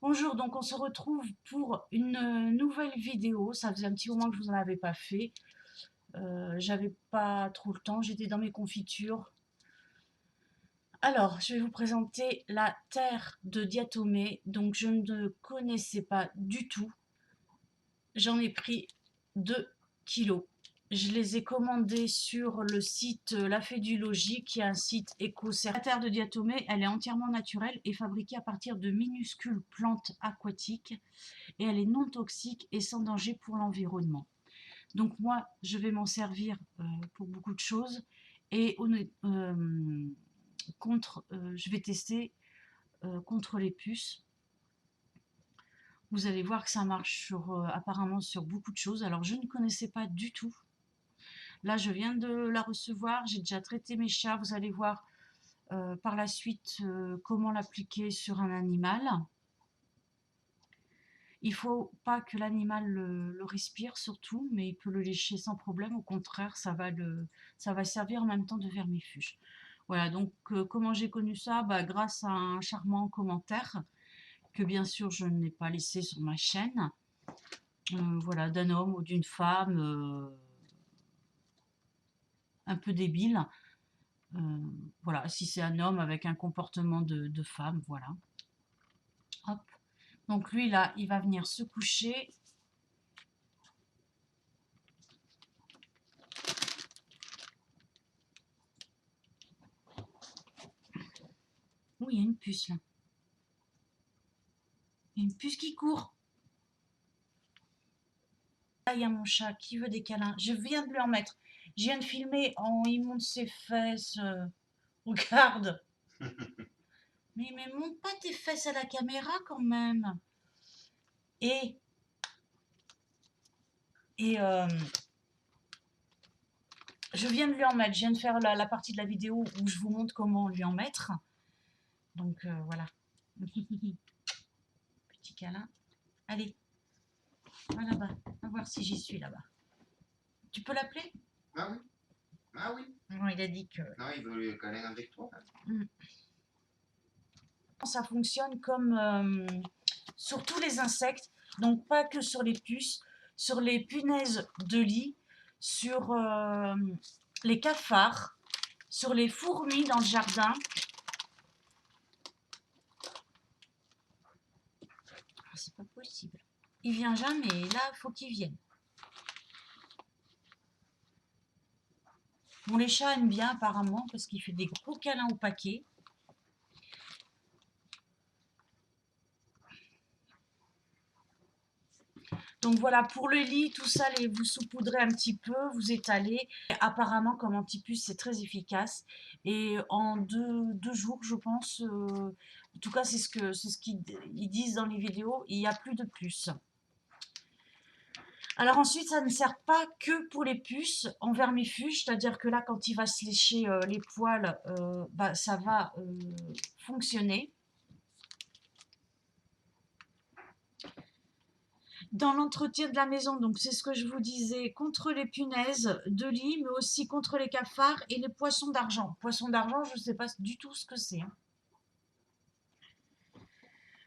Bonjour, donc on se retrouve pour une nouvelle vidéo. Ça faisait un petit moment que je vous en avais pas fait. J'avais pas trop le temps, j'étais dans mes confitures. Alors, je vais vous présenter la terre de Diatomée. Donc, je ne connaissais pas du tout. J'en ai pris 2 kilos. Je les ai commandés sur le site La Fée du Logis, qui est un site éco-certifié. La terre de Diatomée, elle est entièrement naturelle et fabriquée à partir de minuscules plantes aquatiques. Et elle est non toxique et sans danger pour l'environnement. Donc moi, je vais m'en servir pour beaucoup de choses et je vais tester contre les puces. Vous allez voir que ça marche apparemment sur beaucoup de choses. Alors je ne connaissais pas du tout. Là, je viens de la recevoir, j'ai déjà traité mes chats. Vous allez voir par la suite comment l'appliquer sur un animal. Il ne faut pas que l'animal le respire surtout, mais il peut le lécher sans problème. Au contraire, ça va servir en même temps de vermifuge. Voilà, donc comment j'ai connu ça? Grâce à un charmant commentaire que bien sûr je n'ai pas laissé sur ma chaîne. Voilà, d'un homme ou d'une femme un peu débile. Euh, voilà, si c'est un homme avec un comportement de femme, voilà. Hop. Donc lui là, il va venir se coucher. Oh, il y a une puce là. Il y a une puce qui court. Là, il y a mon chat qui veut des câlins. Je viens de lui en mettre. Je viens de filmer. Oh, il monte ses fesses. Regarde. Mais monte pas tes fesses à la caméra quand même. Et, et je viens de lui en mettre. Je viens de faire la partie de la vidéo où je vous montre comment lui en mettre. Donc voilà. Petit câlin. Allez. Va là-bas. On va voir si j'y suis là-bas. Tu peux l'appeler? Ah oui, ah oui. Non, il a dit que... Non, il veut le câlin avec toi. Mm. Ça fonctionne comme sur tous les insectes, donc pas que sur les puces, sur les punaises de lit, sur les cafards, sur les fourmis dans le jardin. Ah, c'est pas possible. Il vient jamais, là, il faut qu'il vienne. Bon, les chats aiment bien apparemment parce qu'il fait des gros câlins au paquet. Donc voilà, pour le lit, tout ça, vous saupoudrez un petit peu, vous étalez. Et apparemment, comme antipuce, c'est très efficace. Et en deux jours, je pense, en tout cas, c'est ce qu'ils disent dans les vidéos, il n'y a plus de puces. Alors ensuite, ça ne sert pas que pour les puces en vermifuge, c'est-à-dire que là, quand il va se lécher les poils, ça va fonctionner. Dans l'entretien de la maison, donc c'est ce que je vous disais, contre les punaises de lit, mais aussi contre les cafards et les poissons d'argent. Poissons d'argent, je ne sais pas du tout ce que c'est.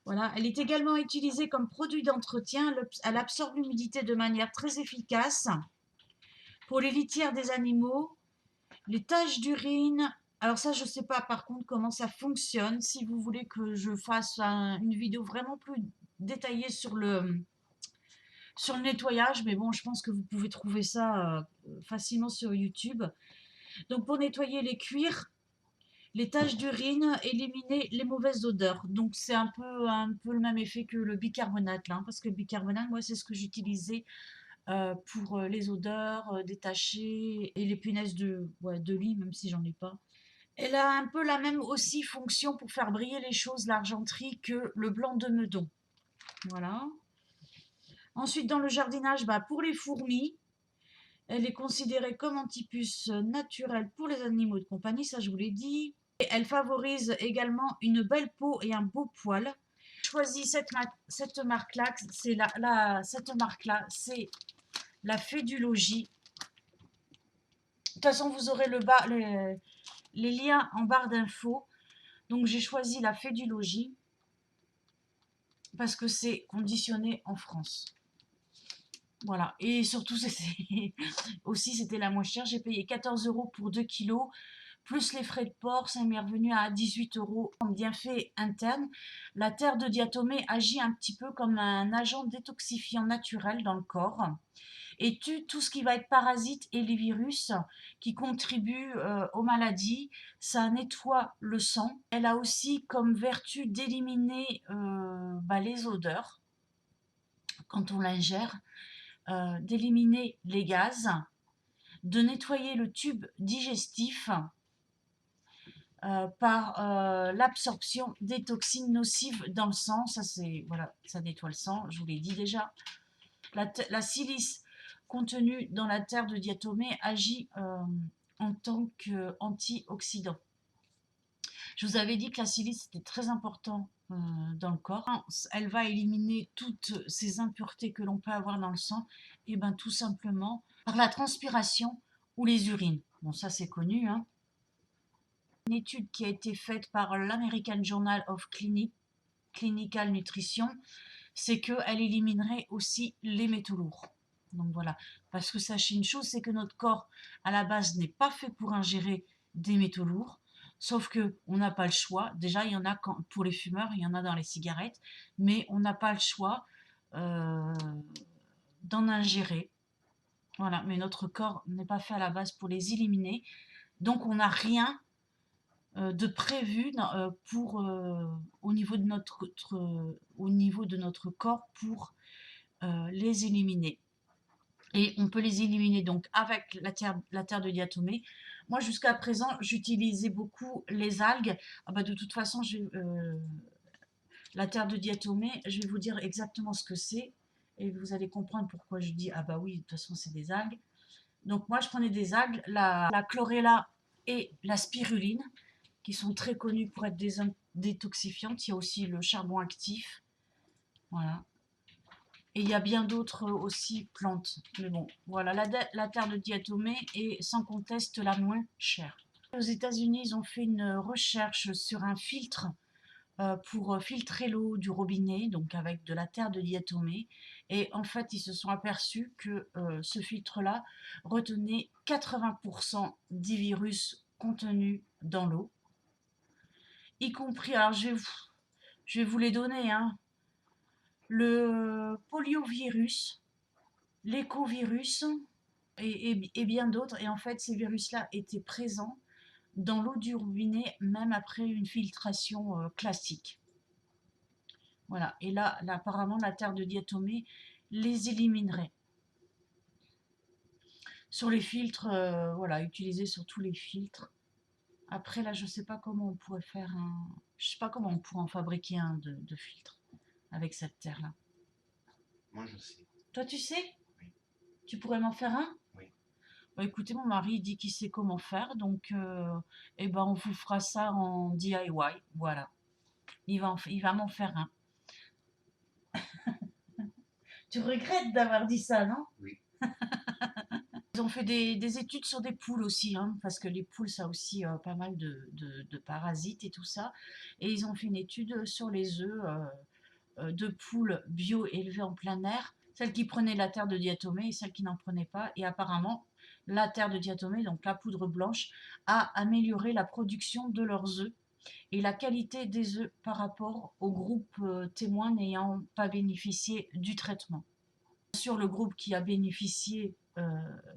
Voilà, elle est également utilisée comme produit d'entretien. Elle absorbe l'humidité de manière très efficace. Pour les litières des animaux, les taches d'urine. Alors ça, je ne sais pas par contre comment ça fonctionne. Si vous voulez que je fasse une vidéo vraiment plus détaillée sur le nettoyage, mais bon, je pense que vous pouvez trouver ça facilement sur YouTube. Donc pour nettoyer les cuirs, les taches d'urine, éliminer les mauvaises odeurs. Donc c'est un peu le même effet que le bicarbonate là, parce que le bicarbonate, moi c'est ce que j'utilisais pour les odeurs détachées et les punaises de lit, même si j'en ai pas. Elle a un peu la même aussi fonction pour faire briller les choses, l'argenterie, que le blanc de meudon. Voilà. Ensuite, dans le jardinage, pour les fourmis, elle est considérée comme antipuce naturelle pour les animaux de compagnie, ça je vous l'ai dit. Et elle favorise également une belle peau et un beau poil. J'ai choisi cette marque-là, c'est cette marque-là, c'est la Fée du Logis. De toute façon, vous aurez les liens en barre d'infos. Donc j'ai choisi la Fée du Logis. parce que c'est conditionné en France. Voilà, et surtout, c'était la moins chère. J'ai payé 14 € pour 2 kilos, plus les frais de port, ça m'est revenu à 18 €. En bienfait interne, la terre de diatomée agit un petit peu comme un agent détoxifiant naturel dans le corps et tue tout ce qui va être parasite et les virus qui contribuent aux maladies. Ça nettoie le sang. Elle a aussi comme vertu d'éliminer les odeurs quand on l'ingère, d'éliminer les gaz, de nettoyer le tube digestif par l'absorption des toxines nocives dans le sang. Ça, voilà, ça nettoie le sang, je vous l'ai dit déjà. La silice contenue dans la terre de diatomée agit en tant qu'antioxydant. Je vous avais dit que la silice était très important dans le corps. Elle va éliminer toutes ces impuretés que l'on peut avoir dans le sang, et bien tout simplement par la transpiration ou les urines. Bon, ça c'est connu, hein. Une étude qui a été faite par l'American Journal of Clinical Nutrition, c'est qu'elle éliminerait aussi les métaux lourds. Donc voilà, parce que sachez une chose, c'est que notre corps à la base n'est pas fait pour ingérer des métaux lourds, sauf que on n'a pas le choix. Déjà, il y en a pour les fumeurs, il y en a dans les cigarettes, mais on n'a pas le choix d'en ingérer. Voilà, mais notre corps n'est pas fait à la base pour les éliminer, donc on n'a rien de prévu au niveau de notre corps pour les éliminer. Et on peut les éliminer donc avec la terre de diatomée. Moi, jusqu'à présent, j'utilisais beaucoup les algues. Ah bah, de toute façon, la terre de diatomée, je vais vous dire exactement ce que c'est. Et vous allez comprendre pourquoi je dis, ah bah oui, de toute façon, c'est des algues. Donc moi, je prenais des algues, la chlorella et la spiruline, qui sont très connues pour être détoxifiantes. Il y a aussi le charbon actif. Voilà. Et il y a bien d'autres aussi plantes. Mais bon, voilà, la terre de diatomée est sans conteste la moins chère. Aux États-Unis, ils ont fait une recherche sur un filtre pour filtrer l'eau du robinet, donc avec de la terre de diatomée. Et en fait, ils se sont aperçus que ce filtre-là retenait 80% des virus contenus dans l'eau, y compris, alors je vais vous les donner, hein, le poliovirus, l'écovirus et bien d'autres. Et en fait, ces virus-là étaient présents dans l'eau du robinet, même après une filtration classique. Voilà. Et là, apparemment, la terre de diatomée les éliminerait. Sur les filtres, voilà, utilisés sur tous les filtres. Après, là, je ne sais pas comment on pourrait faire un... Je sais pas comment on pourrait en fabriquer un de filtre avec cette terre-là. Moi, je sais. Toi, tu sais? Oui. Tu pourrais m'en faire un? Oui. Bah, écoutez, mon mari dit qu'il sait comment faire, donc eh ben, on vous fera ça en DIY. Voilà. Il va m'en faire un. Tu regrettes d'avoir dit ça, non? Oui. Ils ont fait des études sur des poules aussi, hein, parce que les poules, ça a aussi pas mal de parasites et tout ça. Et ils ont fait une étude sur les œufs de poules bio élevées en plein air, celles qui prenaient la terre de diatomée et celles qui n'en prenaient pas. Et apparemment, la terre de diatomée, donc la poudre blanche, a amélioré la production de leurs œufs et la qualité des œufs par rapport au groupe témoin n'ayant pas bénéficié du traitement. Bien sûr, le groupe qui a bénéficié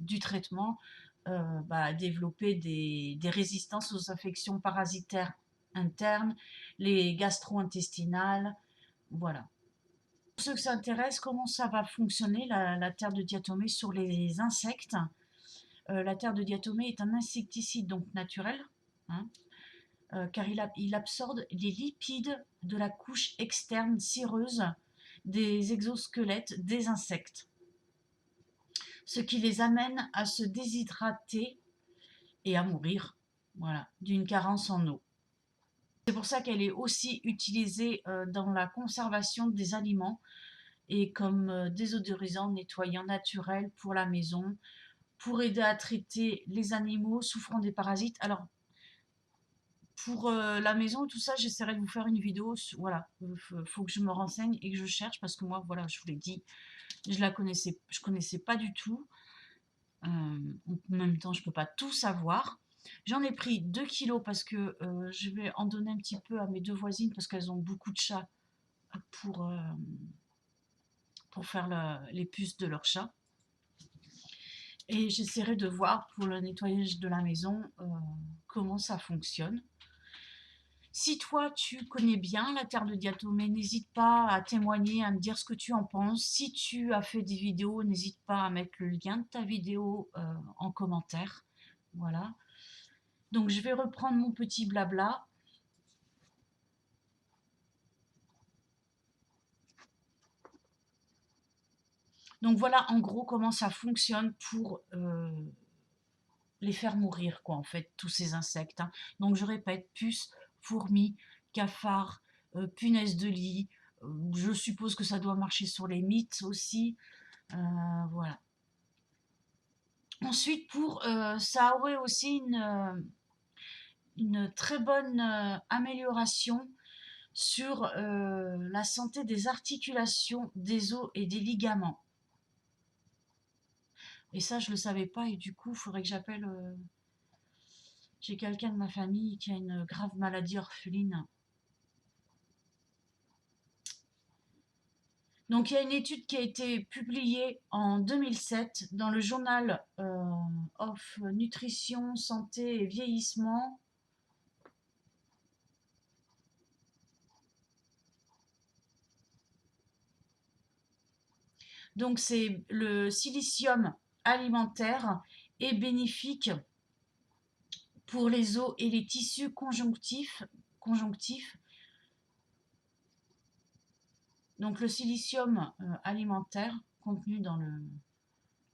du traitement a développé des résistances aux infections parasitaires internes, les gastro-intestinales, voilà. Pour ceux que ça intéresse, comment ça va fonctionner la terre de diatomée sur les insectes? La terre de diatomée est un insecticide donc naturel, hein, car il absorbe les lipides de la couche externe cireuse des exosquelettes des insectes, ce qui les amène à se déshydrater et à mourir, voilà, d'une carence en eau. C'est pour ça qu'elle est aussi utilisée dans la conservation des aliments et comme désodorisant, nettoyant naturel pour la maison, pour aider à traiter les animaux souffrant des parasites. Alors, pour la maison et tout ça, j'essaierai de vous faire une vidéo. Voilà, faut que je me renseigne et que je cherche parce que moi, voilà, je vous l'ai dit, je connaissais pas du tout. En même temps, je peux pas tout savoir. J'en ai pris 2 kilos parce que je vais en donner un petit peu à mes 2 voisines parce qu'elles ont beaucoup de chats pour, pour faire les puces de leurs chats. Et j'essaierai de voir pour le nettoyage de la maison comment ça fonctionne. Si toi, tu connais bien la terre de Diatomée, n'hésite pas à témoigner, à me dire ce que tu en penses. Si tu as fait des vidéos, n'hésite pas à mettre le lien de ta vidéo en commentaire. Voilà. Donc, je vais reprendre mon petit blabla. Donc, voilà en gros comment ça fonctionne pour les faire mourir, quoi, en fait, tous ces insectes. Hein. Donc, je répète, puces, fourmis, cafards, punaises de lit. Je suppose que ça doit marcher sur les mites aussi. Voilà. Ensuite, ça aurait aussi une très bonne amélioration sur la santé des articulations, des os et des ligaments. Et ça, je ne le savais pas et du coup, il faudrait que j'appelle... j'ai quelqu'un de ma famille qui a une grave maladie orpheline. Donc, il y a une étude qui a été publiée en 2007 dans le journal of Nutrition, Santé et Vieillissement. Donc, c'est le silicium alimentaire est bénéfique pour les os et les tissus conjonctifs. Donc, le silicium alimentaire contenu dans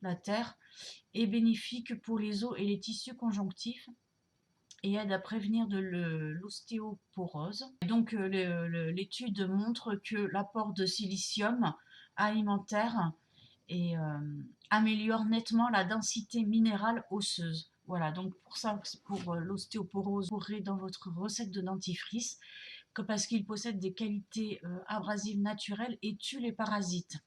la terre est bénéfique pour les os et les tissus conjonctifs et aide à prévenir de l'ostéoporose. Donc, l'étude montre que l'apport de silicium alimentaire améliore nettement la densité minérale osseuse. Voilà, donc pour ça, pour l'ostéoporose, vous aurez dans votre recette de dentifrice, parce qu'il possède des qualités abrasives naturelles et tue les parasites.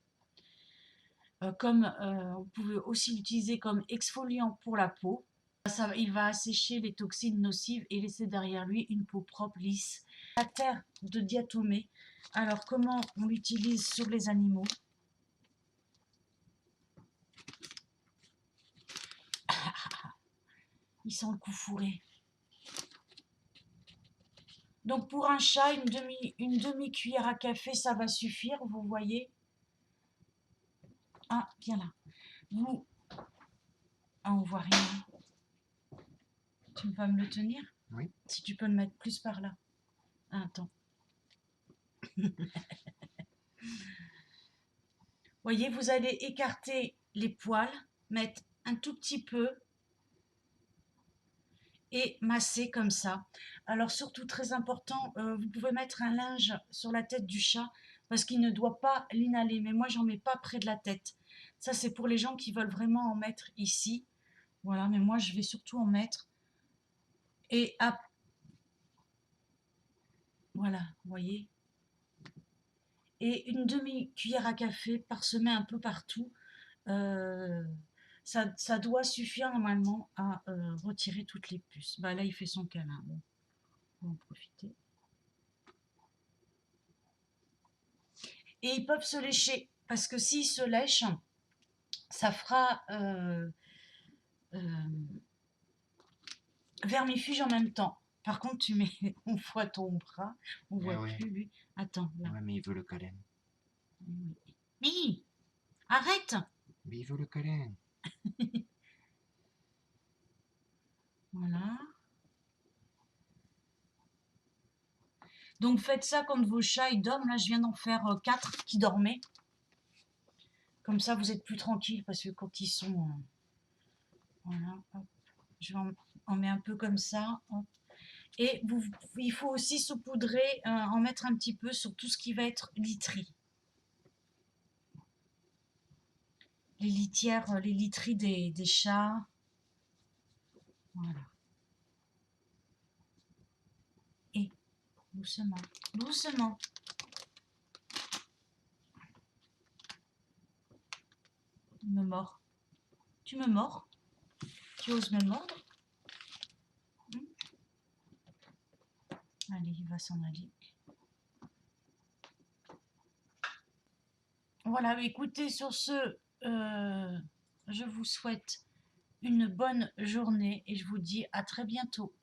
Vous pouvez aussi l'utiliser comme exfoliant pour la peau. Il va assécher les toxines nocives et laisser derrière lui une peau propre, lisse. La terre de Diatomée. Alors, comment on l'utilise sur les animaux? Il sent le coup fourré. Donc pour un chat, une demi-cuillère à café, ça va suffire, vous voyez. Ah, viens là. Ah, on voit rien. Tu vas me le tenir? Oui. Si tu peux le mettre plus par là. Ah, attends. Voyez, vous allez écarter les poils, mettre un tout petit peu et masser comme ça. Alors surtout très important, vous pouvez mettre un linge sur la tête du chat parce qu'il ne doit pas l'inhaler. Mais moi, j'en mets pas près de la tête. Ça, c'est pour les gens qui veulent vraiment en mettre ici. Voilà, mais moi, je vais surtout en mettre. Et voilà, vous voyez. Et une demi-cuillère à café parsemée un peu partout. Ça doit suffire normalement à retirer toutes les puces. Bah là, il fait son câlin. Bon, on va en profiter. Et ils peuvent se lécher, parce que s'ils se lèchent, ça fera vermifuge en même temps. Par contre, on voit ton bras, on voit ouais. plus lui. Attends, là. Ouais, mais il veut le câlin. Mais arrête! Mais il veut le câlin. Voilà. Donc faites ça quand vos chats ils dorment. Là, je viens d'en faire 4 qui dormaient. Comme ça, vous êtes plus tranquille parce que quand ils sont... voilà, hop. Je vais en mettre un peu comme ça. Hop. Et il faut aussi saupoudrer, en mettre un petit peu sur tout ce qui va être literie. Les litières, les literies des chats. Voilà. doucement, doucement. Il me mord. Tu me mords? Tu oses me mordre? Allez, il va s'en aller. Voilà, écoutez, sur ce, je vous souhaite une bonne journée et je vous dis à très bientôt.